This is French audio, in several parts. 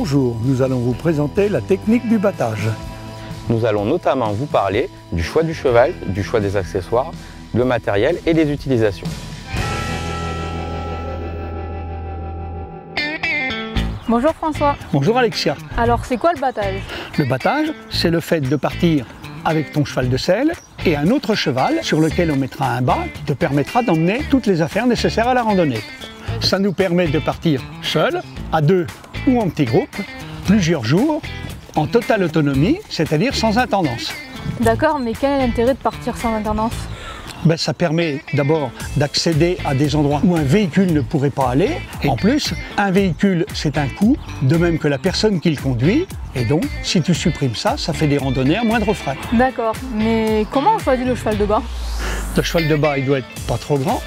Bonjour, nous allons vous présenter la technique du battage. Nous allons notamment vous parler du choix du cheval, du choix des accessoires, le matériel et des utilisations. Bonjour François. Bonjour Alexia. Alors c'est quoi le battage? Le battage, c'est le fait de partir avec ton cheval de selle et un autre cheval sur lequel on mettra un bât qui te permettra d'emmener toutes les affaires nécessaires à la randonnée. Ça nous permet de partir seul, à deux ou en petits groupes, plusieurs jours, en totale autonomie, c'est-à-dire sans intendance. D'accord, mais quel est l'intérêt de partir sans intendance? Ça permet d'abord d'accéder à des endroits où un véhicule ne pourrait pas aller. Et en plus, un véhicule, c'est un coût, de même que la personne qui le conduit. Et donc, si tu supprimes ça, ça fait des randonnées à moindre frais. D'accord, mais comment on choisit le cheval de bas? Le cheval de bas, il doit être pas trop grand,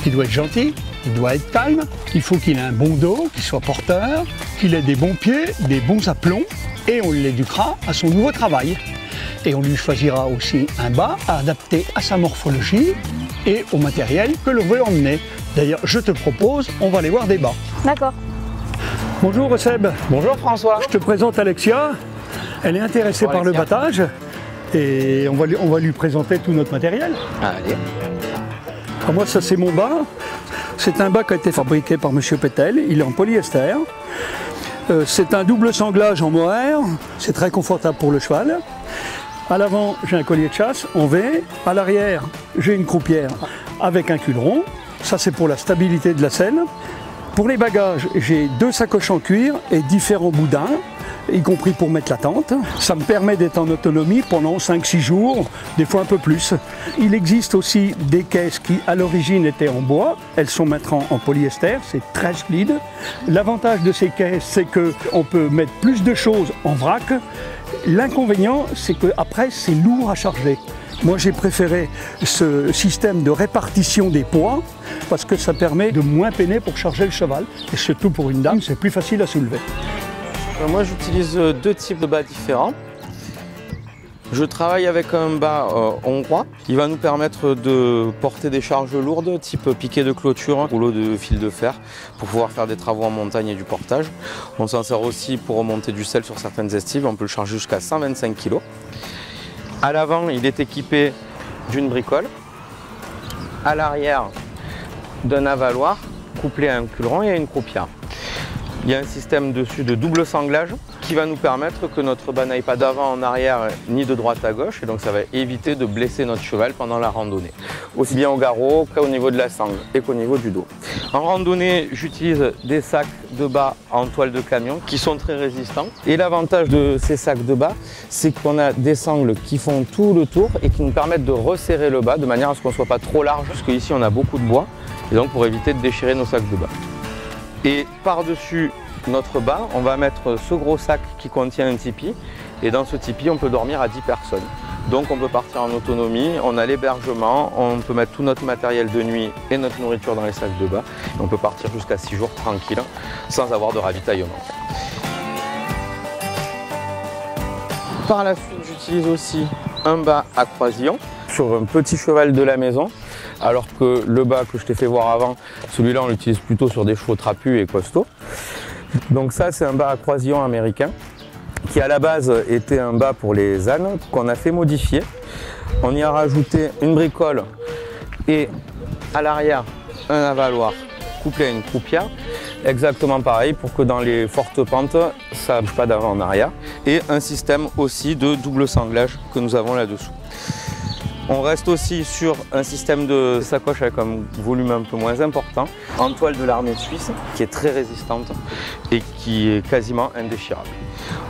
il doit être gentil, il doit être calme, il faut qu'il ait un bon dos, qu'il soit porteur, qu'il ait des bons pieds, des bons aplombs, et on l'éduquera à son nouveau travail. Et on lui choisira aussi un bât adapté à sa morphologie et au matériel que l'on veut emmener. D'ailleurs, je te propose, on va aller voir des bâts. D'accord. Bonjour Seb. Bonjour François. Je te présente Alexia. Elle est intéressée par le battage et on va lui présenter tout notre matériel. Allez. Alors moi, ça c'est mon bât. C'est un bât qui a été fabriqué par Monsieur Pétel. Il est en polyester. C'est un double sanglage en mohair. C'est très confortable pour le cheval. À l'avant, j'ai un collier de chasse en V. À l'arrière, j'ai une croupière avec un culeron. Ça, c'est pour la stabilité de la selle. Pour les bagages, j'ai deux sacoches en cuir et différents boudins, y compris pour mettre la tente. Ça me permet d'être en autonomie pendant 5-6 jours, des fois un peu plus. Il existe aussi des caisses qui, à l'origine, étaient en bois. Elles sont maintenant en polyester, c'est très solide. L'avantage de ces caisses, c'est qu'on peut mettre plus de choses en vrac. L'inconvénient, c'est qu'après, c'est lourd à charger. Moi, j'ai préféré ce système de répartition des poids parce que ça permet de moins peiner pour charger le cheval. Et surtout pour une dame, c'est plus facile à soulever. Moi, j'utilise deux types de bâts différents. Je travaille avec un bât hongrois qui va nous permettre de porter des charges lourdes, type piquet de clôture, rouleau de fil de fer, pour pouvoir faire des travaux en montagne et du portage. On s'en sert aussi pour remonter du sel sur certaines estives, on peut le charger jusqu'à 125 kg. À l'avant, il est équipé d'une bricole, à l'arrière d'un avaloir, couplé à un culeron et à une croupière. Il y a un système dessus de double sanglage qui va nous permettre que notre bât n'aille pas d'avant en arrière ni de droite à gauche, et donc ça va éviter de blesser notre cheval pendant la randonnée, aussi bien au garrot qu'au niveau de la sangle et qu'au niveau du dos. En randonnée, j'utilise des sacs de bât en toile de camion qui sont très résistants, et l'avantage de ces sacs de bât, c'est qu'on a des sangles qui font tout le tour et qui nous permettent de resserrer le bât de manière à ce qu'on ne soit pas trop large, parce qu'ici on a beaucoup de bois, et donc pour éviter de déchirer nos sacs de bât. Et par-dessus notre bât, on va mettre ce gros sac qui contient un tipi. Et dans ce tipi, on peut dormir à 10 personnes. Donc on peut partir en autonomie, on a l'hébergement, on peut mettre tout notre matériel de nuit et notre nourriture dans les sacs de bât. Et on peut partir jusqu'à 6 jours tranquille, sans avoir de ravitaillement. Par la suite, j'utilise aussi un bât à croisillon sur un petit cheval de la maison. Alors que le bât que je t'ai fait voir avant, celui-là on l'utilise plutôt sur des chevaux trapus et costauds. Donc ça, c'est un bât à croisillon américain qui à la base était un bât pour les ânes qu'on a fait modifier. On y a rajouté une bricole et à l'arrière un avaloir couplé à une croupière. Exactement pareil pour que dans les fortes pentes, ça ne bouge pas d'avant en arrière. Et un système aussi de double sanglage que nous avons là-dessous. On reste aussi sur un système de sacoche avec un volume un peu moins important, en toile de l'armée suisse, qui est très résistante et qui est quasiment indéchirable.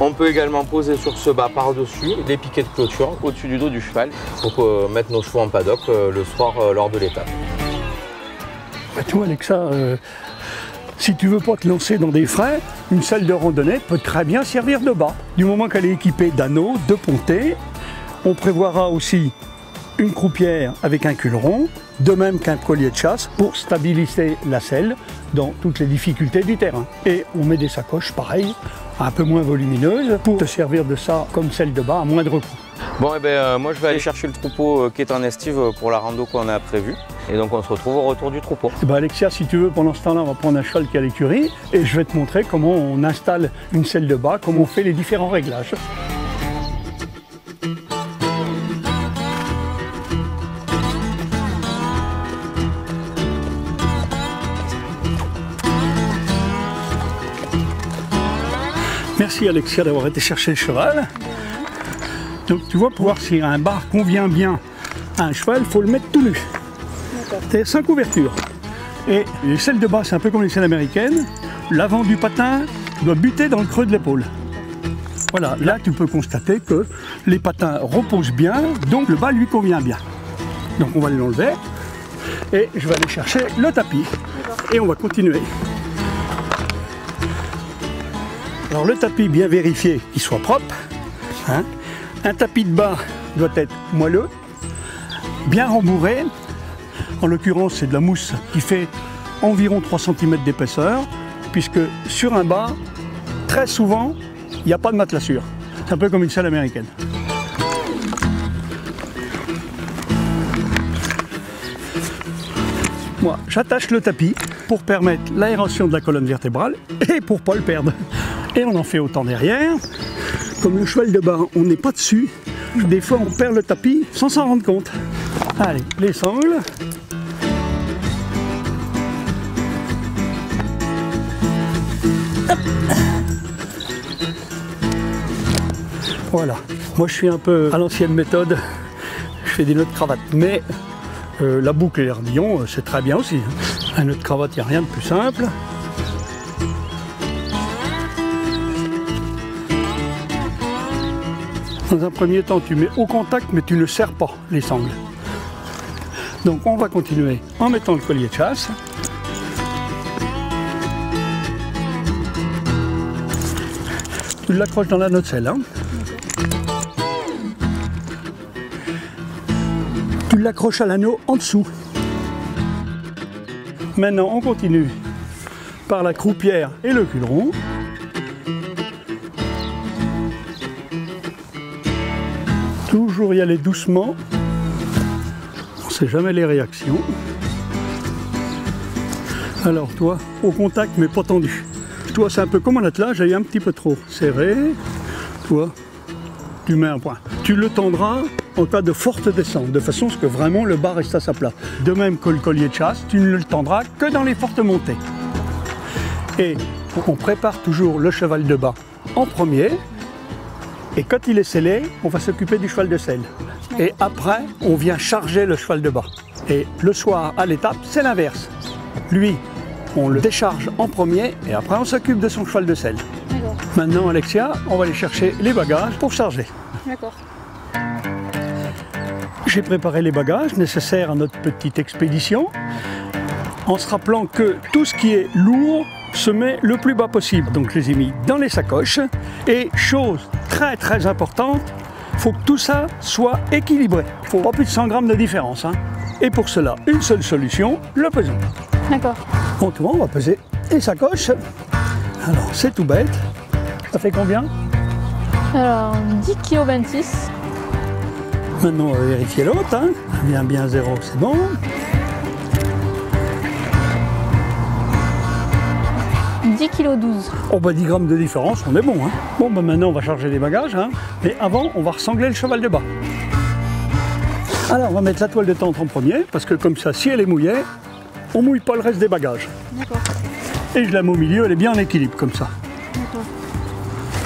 On peut également poser sur ce bât par-dessus des piquets de clôture au-dessus du dos du cheval pour mettre nos chevaux en paddock le soir lors de l'étape. Tu vois Alexa, si tu veux pas te lancer dans des frais, une selle de randonnée peut très bien servir de bât. Du moment qu'elle est équipée d'anneaux, de pontées, on prévoira aussi une croupière avec un culeron, de même qu'un collier de chasse pour stabiliser la selle dans toutes les difficultés du terrain. Et on met des sacoches pareilles, un peu moins volumineuses, pour te servir de ça comme selle de bât à moindre coût. Bon, et ben, moi je vais aller chercher le troupeau qui est en estive pour la rando qu'on a prévue. Et donc on se retrouve au retour du troupeau. Eh ben Alexia, si tu veux, pendant ce temps-là, on va prendre un cheval qui est à l'écurie et je vais te montrer comment on installe une selle de bas, comment on fait les différents réglages. Merci Alexia d'avoir été chercher le cheval. Donc tu vois, pour voir si un bas convient bien à un cheval, il faut le mettre tout nu. C'est sans couverture. Et les selles de bas, c'est un peu comme les selles américaines. L'avant du patin doit buter dans le creux de l'épaule. Voilà, là tu peux constater que les patins reposent bien, donc le bas lui convient bien. Donc on va l'enlever et je vais aller chercher le tapis. Et on va continuer. Alors le tapis, bien vérifié qu'il soit propre. Hein. Un tapis de bas doit être moelleux, bien rembourré. En l'occurrence, c'est de la mousse qui fait environ 3 cm d'épaisseur, puisque sur un bas, très souvent, il n'y a pas de matelassure. C'est un peu comme une selle américaine. Moi, j'attache le tapis pour permettre l'aération de la colonne vertébrale et pour ne pas le perdre. Et on en fait autant derrière. Comme le cheval de bas, on n'est pas dessus. Des fois, on perd le tapis sans s'en rendre compte. Allez, les sangles. Hop. Voilà. Moi, je suis un peu à l'ancienne méthode. Je fais des nœuds de cravate. Mais la boucle et l'ardillon, c'est très bien aussi. Un nœud de cravate, il n'y a rien de plus simple. Dans un premier temps, tu mets au contact, mais tu ne serres pas les sangles. Donc on va continuer en mettant le collier de chasse. Tu l'accroches dans la nocelle. Hein. Tu l'accroches à l'anneau en dessous. Maintenant, on continue par la croupière et le culeron. Toujours y aller doucement. On ne sait jamais les réactions. Alors toi, au contact mais pas tendu. Toi, c'est un peu comme un attelage, il est un petit peu trop serré. Toi, tu mets un point. Tu le tendras en cas de forte descente, de façon à ce que vraiment le bas reste à sa place. De même que le collier de chasse, tu ne le tendras que dans les fortes montées. Et on prépare toujours le cheval de bas en premier. Et quand il est scellé, on va s'occuper du cheval de selle. Et après, on vient charger le cheval de bas. Et le soir, à l'étape, c'est l'inverse. Lui, on le décharge en premier et après, on s'occupe de son cheval de selle. Maintenant, Alexia, on va aller chercher les bagages pour charger. D'accord. J'ai préparé les bagages nécessaires à notre petite expédition, en se rappelant que tout ce qui est lourd se met le plus bas possible. Donc je les ai mis dans les sacoches. Et chose très importante, il faut que tout ça soit équilibré. Il faut pas plus de 100 grammes de différence. Hein. Et pour cela, une seule solution, le pesant. D'accord. Bon, tout le monde, on va peser les sacoches. Alors c'est tout bête. Ça fait combien? Alors 10,26 kg. Maintenant on va vérifier l'autre. Hein. Bien 0, c'est bon. 10,12 kg. Oh bah 10 grammes de différence, on est bon. Hein. Bon bah maintenant on va charger les bagages. Hein. Mais avant on va ressangler le cheval de bas. Alors on va mettre la toile de tente en premier, parce que comme ça, si elle est mouillée, on mouille pas le reste des bagages. D'accord. Et je la mets au milieu, elle est bien en équilibre comme ça. D'accord.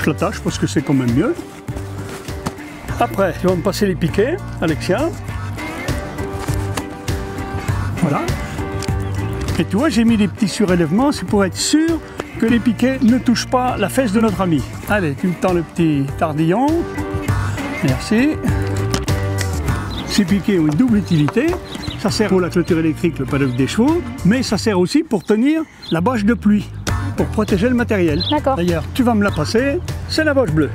Je l'attache parce que c'est quand même mieux. Après, tu vas me passer les piquets, Alexia. Voilà. Et tu vois, j'ai mis des petits surélèvements, c'est pour être sûr que les piquets ne touchent pas la fesse de notre ami. Allez, tu me tends le petit tardillon. Merci. Ces piquets ont une double utilité. Ça sert pour la clôture électrique, le paddock des chevaux, mais ça sert aussi pour tenir la bâche de pluie, pour protéger le matériel. D'accord. D'ailleurs, tu vas me la passer, c'est la bâche bleue.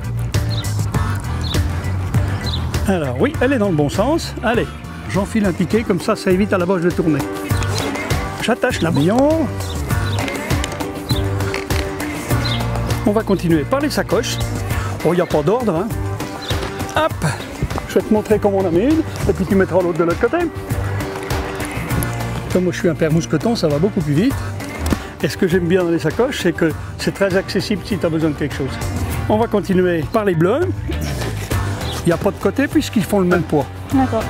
Alors oui, elle est dans le bon sens. Allez, j'enfile un piquet, comme ça, ça évite à la bâche de tourner. J'attache l'habillon. On va continuer par les sacoches. Oh, il n'y a pas d'ordre. Hein. Hop, je vais te montrer comment on en met une, et puis tu mettras l'autre de l'autre côté. Comme moi je suis un père mousqueton, ça va beaucoup plus vite. Et ce que j'aime bien dans les sacoches, c'est que c'est très accessible si tu as besoin de quelque chose. On va continuer par les bleus. Il n'y a pas de côté puisqu'ils font le même poids. D'accord.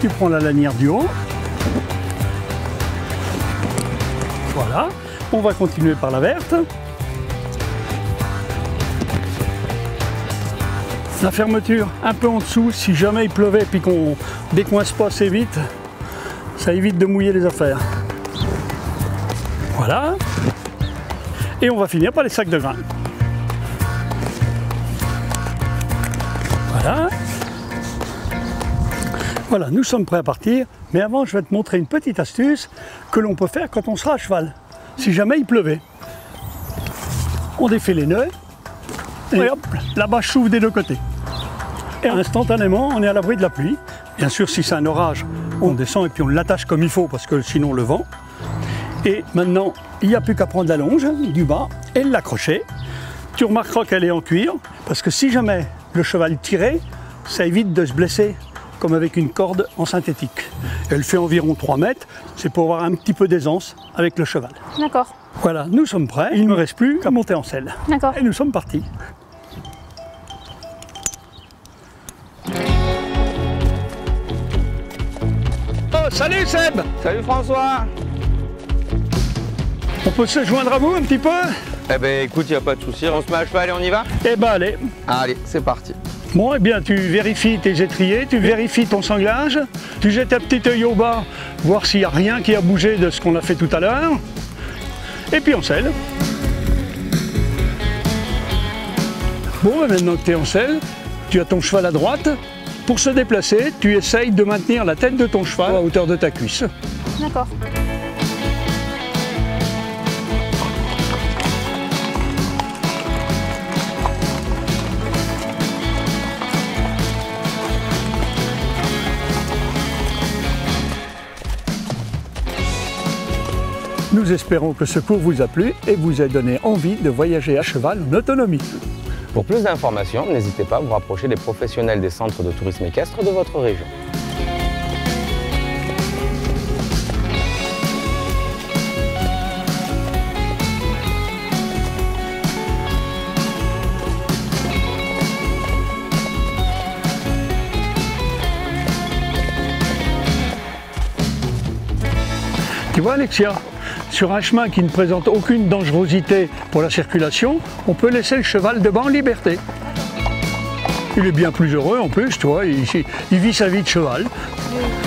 Tu prends la lanière du haut. Voilà. On va continuer par la verte. La fermeture un peu en dessous, si jamais il pleuvait et qu'on décoince pas assez vite, ça évite de mouiller les affaires. Voilà. Et on va finir par les sacs de grains. Voilà. Voilà, nous sommes prêts à partir. Mais avant, je vais te montrer une petite astuce que l'on peut faire quand on sera à cheval. Si jamais il pleuvait. On défait les nœuds. Et hop, la bâche s'ouvre des deux côtés. Et instantanément, on est à l'abri de la pluie. Bien sûr, si c'est un orage, on descend et puis on l'attache comme il faut parce que sinon le vent. Et maintenant, il n'y a plus qu'à prendre la longe du bas et l'accrocher. Tu remarqueras qu'elle est en cuir parce que si jamais le cheval tirait, ça évite de se blesser comme avec une corde en synthétique. Elle fait environ 3 mètres, c'est pour avoir un petit peu d'aisance avec le cheval. D'accord. Voilà, nous sommes prêts, il ne me reste plus qu'à monter en selle. D'accord. Et nous sommes partis. Oh, salut Seb! Salut François! On peut se joindre à vous un petit peu? Eh ben écoute, il n'y a pas de souci, on se met à cheval et on y va? Eh ben allez. Allez, c'est parti. Bon, eh bien, tu vérifies tes étriers, tu vérifies ton sanglage, tu jettes un petit œil au bas, voir s'il n'y a rien qui a bougé de ce qu'on a fait tout à l'heure. Et puis on selle. Bon, et maintenant que tu es en selle, tu as ton cheval à droite. Pour se déplacer, tu essayes de maintenir la tête de ton cheval à hauteur de ta cuisse. D'accord. Nous espérons que ce cours vous a plu et vous a donné envie de voyager à cheval en autonomie. Pour plus d'informations, n'hésitez pas à vous rapprocher des professionnels des centres de tourisme équestre de votre région. Tu vois Alexia, sur un chemin qui ne présente aucune dangerosité pour la circulation, on peut laisser le cheval devant en liberté. Il est bien plus heureux en plus, tu vois, il vit sa vie de cheval. Oui.